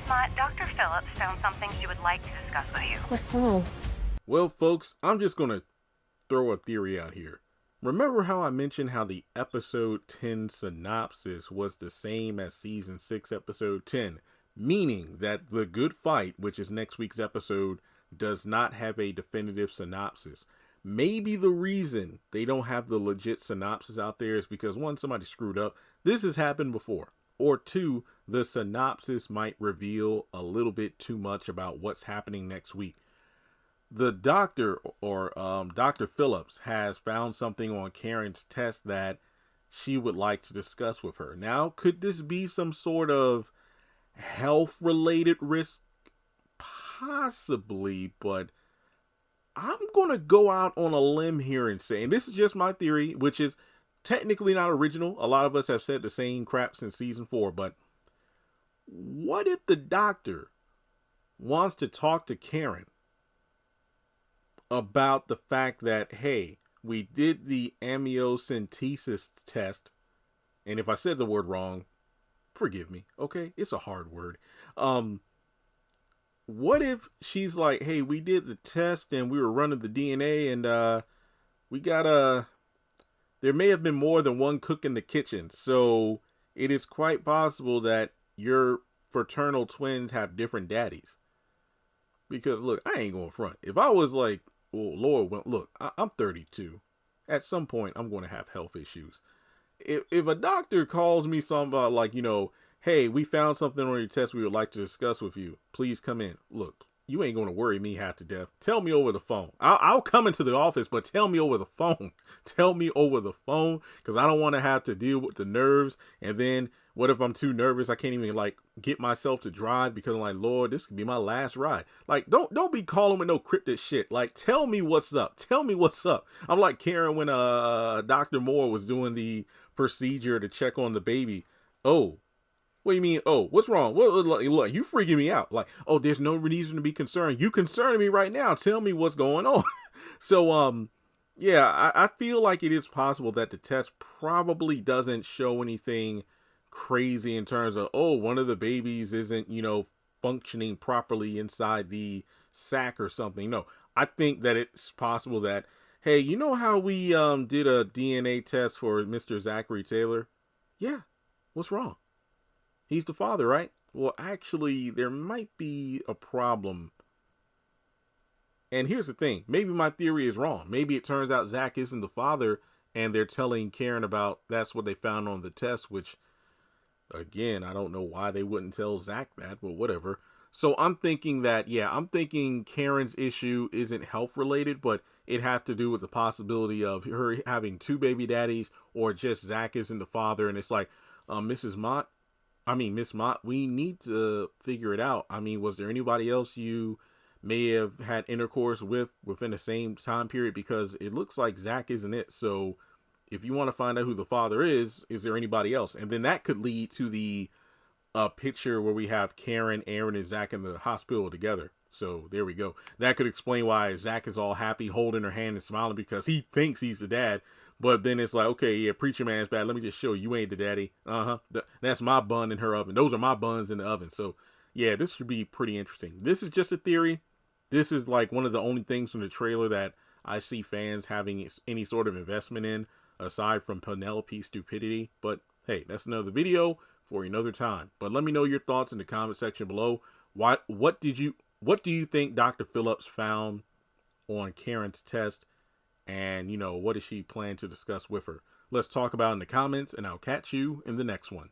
Mott, Dr. Phillips found something she would like to discuss with you. What's wrong? Well, folks, I'm just going to throw a theory out here. Remember how I mentioned how the episode 10 synopsis was the same as season 6 episode 10, meaning that The Good Fight, which is next week's episode, does not have a definitive synopsis. Maybe the reason they don't have the legit synopsis out there is because, one, somebody screwed up. This has happened before. Or two, the synopsis might reveal a little bit too much about what's happening next week. The doctor, or Dr. Phillips, has found something on Karen's test that she would like to discuss with her. Now, could this be some sort of health-related risk? Possibly, but I'm going to go out on a limb here and say, and this is just my theory, which is technically not original. A lot of us have said the same crap since season 4, but what if the doctor wants to talk to Karen about the fact that, hey, we did the amniocentesis test, and if I said the word wrong, forgive me, okay? It's a hard word. What if she's like, hey, we did the test and we were running the DNA and we got there may have been more than one cook in the kitchen. So it is quite possible that your fraternal twins have different daddies. Because look, I ain't going front. If I was like, well, Lord, look, I'm 32. At some point, I'm going to have health issues. If a doctor calls me something about like, hey, we found something on your test we would like to discuss with you. Please come in. Look, you ain't going to worry me half to death. Tell me over the phone. I'll come into the office, but tell me over the phone. Tell me over the phone, because I don't want to have to deal with the nerves. And then what if I'm too nervous? I can't even get myself to drive because I'm like, Lord, this could be my last ride. Like, don't be calling with no cryptic shit. Like, tell me what's up. Tell me what's up. I'm like Karen when Dr. Moore was doing the procedure to check on the baby. Oh, what do you mean? Oh, what's wrong? Look, you freaking me out. Like, oh, there's no reason to be concerned. You concerning me right now. Tell me what's going on. So, yeah, I feel like it is possible that the test probably doesn't show anything crazy in terms of, oh, one of the babies isn't, functioning properly inside the sac or something. No, I think that it's possible that, hey, you know how we did a DNA test for Mr. Zachary Taylor? Yeah. What's wrong? He's the father, right? Well, actually, there might be a problem. And here's the thing. Maybe my theory is wrong. Maybe it turns out Zach isn't the father, and they're telling Karen about that's what they found on the test, which, again, I don't know why they wouldn't tell Zach that, but whatever. So I'm thinking that, I'm thinking Karen's issue isn't health-related, but it has to do with the possibility of her having two baby daddies, or just Zach isn't the father, and it's like, Miss Mott, we need to figure it out. I mean, was there anybody else you may have had intercourse with within the same time period? Because it looks like Zach isn't it. So if you want to find out who the father is there anybody else? And then that could lead to the picture where we have Karen, Aaron, and Zach in the hospital together. So there we go. That could explain why Zach is all happy, holding her hand and smiling, because he thinks he's the dad. But then it's like, okay, yeah, preacher man's bad. Let me just show you ain't the daddy. That's my bun in her oven. Those are my buns in the oven. So, yeah, this should be pretty interesting. This is just a theory. This is like one of the only things from the trailer that I see fans having any sort of investment in, aside from Penelope's stupidity. But, hey, that's another video for another time. But let me know your thoughts in the comment section below. What do you think Dr. Phillips found on Karen's test? And, what does she plan to discuss with her? Let's talk about it in the comments, and I'll catch you in the next one.